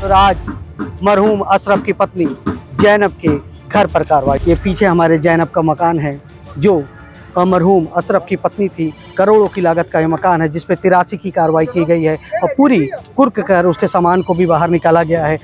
और आज मरहूम अशरफ की पत्नी जैनब के घर पर कार्रवाई। ये पीछे हमारे जैनब का मकान है जो मरहूम अशरफ की पत्नी थी। करोड़ों की लागत का ये मकान है जिसपे 83 की कार्रवाई की गई है और पूरी कुर्क कर उसके सामान को भी बाहर निकाला गया है।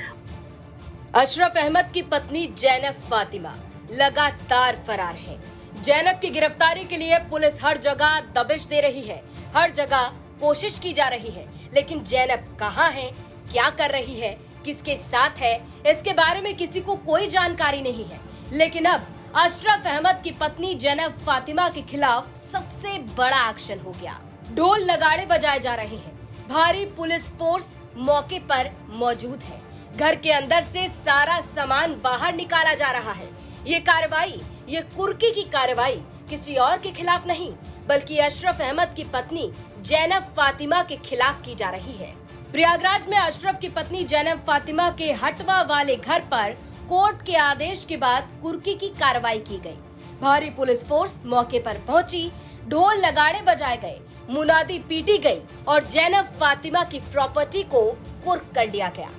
अशरफ अहमद की पत्नी जैनब फातिमा लगातार फरार है। जैनब की गिरफ्तारी के लिए पुलिस हर जगह दबिश दे रही है, हर जगह कोशिश की जा रही है, लेकिन जैनब कहाँ है, क्या कर रही है, किसके साथ है, इसके बारे में किसी को कोई जानकारी नहीं है। लेकिन अब अशरफ अहमद की पत्नी जैनब फातिमा के खिलाफ सबसे बड़ा एक्शन हो गया। ढोल नगाड़े बजाए जा रहे हैं, भारी पुलिस फोर्स मौके पर मौजूद है, घर के अंदर से सारा सामान बाहर निकाला जा रहा है। ये कार्रवाई, ये कुर्की की कार्रवाई किसी और के खिलाफ नहीं बल्कि अशरफ अहमद की पत्नी जैनब फातिमा के खिलाफ की जा रही है। प्रयागराज में अशरफ की पत्नी जैनब फातिमा के हटवा वाले घर पर कोर्ट के आदेश के बाद कुर्की की कार्रवाई की गई। भारी पुलिस फोर्स मौके पर पहुंची, ढोल नगाड़े बजाए गए, मुनादी पीटी गई और जैनब फातिमा की प्रॉपर्टी को कुर्क कर लिया गया।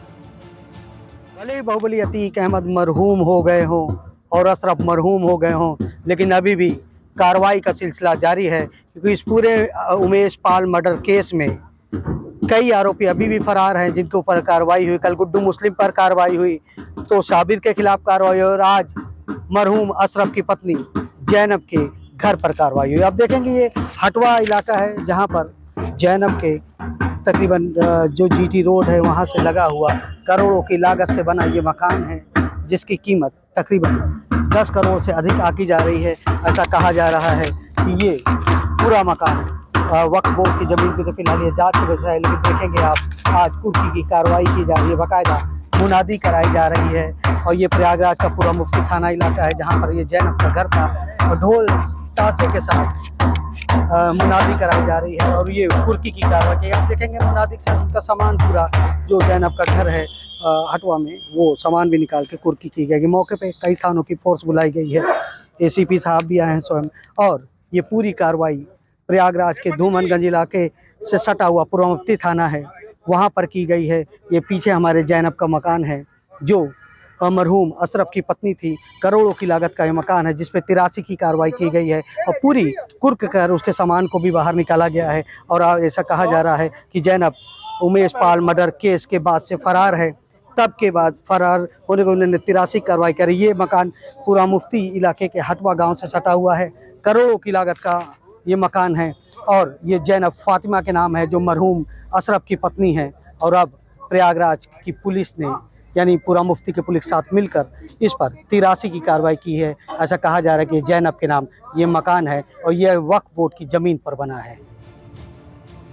भले बाहुबली अतीक अहमद मरहूम हो गए हों और अशरफ मरहूम हो गए हों, लेकिन अभी भी कार्रवाई का सिलसिला जारी है क्योंकि इस पूरे उमेश पाल मर्डर केस में कई आरोपी अभी भी फरार हैं जिनके ऊपर कार्रवाई हुई। कल गुड्डू मुस्लिम पर कार्रवाई हुई, तो शाबिर के खिलाफ कार्रवाई हुई और आज मरहूम अशरफ की पत्नी जैनब के घर पर कार्रवाई हुई। अब देखेंगे ये हटवा इलाका है जहां पर जैनब के तकरीबन जो जीटी रोड है वहां से लगा हुआ करोड़ों की लागत से बना ये मकान है जिसकी कीमत तकरीबन 10 करोड़ से अधिक आकी जा रही है। ऐसा कहा जा रहा है कि ये पूरा मकान वक्फ बोर्ड की जमीन की तो फिलहाल ये जांच की वजह है, लेकिन देखेंगे आप आज कुर्की की कार्रवाई की जा रही है, बाकायदा मुनादी कराई जा रही है। और ये प्रयागराज का पूरा मुफ्ती थाना इलाका है जहाँ पर ये जैनब का घर था और ढोल ताशे के साथ मुनादी कराई जा रही है और ये कुर्की की कार्रवाई की। आप देखेंगे मुनादी के साथ उनका सामान पूरा जो जैनब का घर है हटवा में वो सामान भी निकाल के कुर्की की गई। मौके पे कई थानों की फोर्स बुलाई गई है, एसीपी साहब भी आए हैं स्वयं। और ये पूरी कार्रवाई प्रयागराज के धूमनगंज इलाके से सटा हुआ पूरा मुफ्ती थाना है वहाँ पर की गई है। ये पीछे हमारे जैनब का मकान है जो मरहूम अशरफ की पत्नी थी। करोड़ों की लागत का ये मकान है जिसपे 83 की कार्रवाई की गई है और पूरी कुर्क कर उसके सामान को भी बाहर निकाला गया है। और ऐसा कहा जा रहा है कि जैनब उमेश पाल मर्डर केस के बाद से फरार है, तब के बाद फरार होने को उन्होंने 83 कार्रवाई करी। ये मकान पूरा मुफ्ती इलाके के हटवा गाँव से सटा हुआ है, करोड़ों की लागत का ये मकान है और ये जैनब फातिमा के नाम है जो मरहूम अशरफ की पत्नी है। और अब प्रयागराज की पुलिस ने यानी पूरा मुफ्ती के पुलिस साथ मिलकर इस पर 83 की कार्रवाई की है। ऐसा कहा जा रहा है कि जैनब के नाम ये मकान है और यह वक्फ बोर्ड की जमीन पर बना है।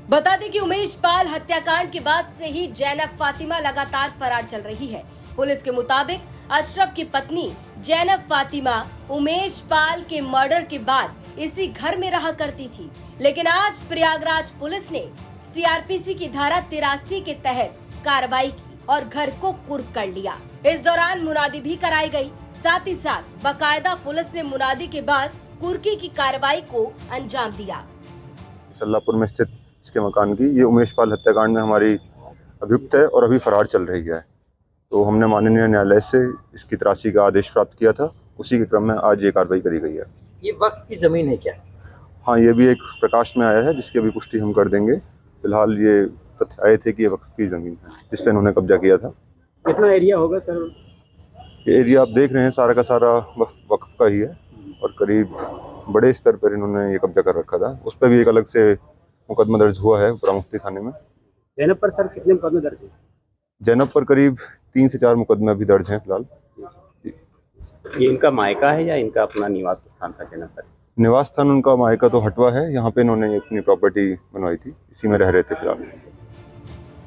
बता दें कि उमेश पाल हत्याकांड के बाद से ही जैनब फातिमा लगातार फरार चल रही है। पुलिस के मुताबिक अशरफ की पत्नी जैनब फातिमा उमेश पाल के मर्डर के बाद इसी घर में रहा करती थी, लेकिन आज प्रयागराज पुलिस ने सीआरपीसी की धारा 83 के तहत कार्रवाई की और घर को कुर्क कर लिया। इस दौरान मुनादी भी कराई गई, साथ ही साथ बाकायदा पुलिस ने मुनादी के बाद कुर्की की कार्रवाई को अंजाम दिया। सल्लापुर में स्थित इसके मकान की ये उमेश पाल हत्याकांड में हमारी अभियुक्त है और अभी फरार चल रही है। तो हमने माननीय न्यायालय से इसकी 83 का आदेश प्राप्त किया था, उसी के क्रम में आज ये कार्रवाई करी गई है। ये वक्त की जमीन है क्या? हाँ, ये भी एक प्रकाश में आया है जिसकी अभी पुष्टि हम कर देंगे। फिलहाल ये तथ्य आए थे कि ये वक्फ की जमीन है जिस पे इन्होंने कब्जा किया था। कितना एरिया होगा सर? ये एरिया आप देख रहे हैं सारा का सारा वक्फ का ही है और करीब बड़े स्तर पर इन्होंने ये कब्जा कर रखा था। उस पर भी एक अलग से मुकदमा दर्ज हुआ है पूरा मुफ्ती थाने में। जैनब पर सर कितने मुकदमे दर्ज है? जैनब पर करीब 3 से 4 मुकदमे अभी दर्ज हैं फिलहाल। ये इनका मायका है या इनका अपना निवास स्थान था? जैनब पर निवास स्थान उनका मायका तो हटवा है, यहाँ पे इन्होंने अपनी प्रॉपर्टी बनवाई थी, इसी में रह रहे थे फिलहाल।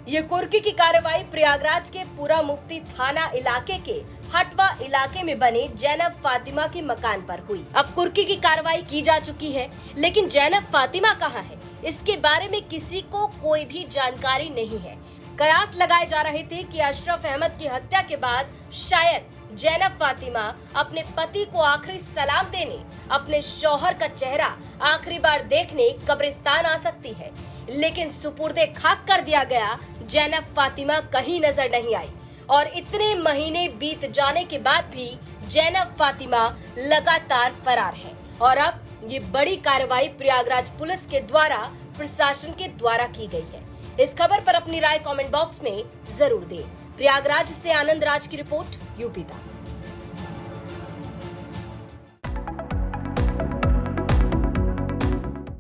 ये कुर्की की कार्रवाई प्रयागराज के पूरा मुफ्ती थाना इलाके के हटवा इलाके में बने जैनब फातिमा के मकान पर हुई। अब कुर्की की कार्रवाई की जा चुकी है, लेकिन जैनब फातिमा कहाँ है, इसके बारे में किसी को कोई भी जानकारी नहीं है। कयास लगाए जा रहे थे कि अशरफ अहमद की हत्या के बाद शायद जैनब फातिमा अपने पति को आखिरी सलाम देने, अपने शौहर का चेहरा आखिरी बार देखने कब्रिस्तान आ सकती है, लेकिन सुपुर्दे खाक कर दिया गया। जैनब फातिमा कहीं नजर नहीं आई और इतने महीने बीत जाने के बाद भी जैनब फातिमा लगातार फरार है। और अब ये बड़ी कार्रवाई प्रयागराज पुलिस के द्वारा, प्रशासन के द्वारा की गई है। इस खबर पर अपनी राय कमेंट बॉक्स में जरूर दें। प्रयागराज से आनंद राज की रिपोर्ट, यूपी तक।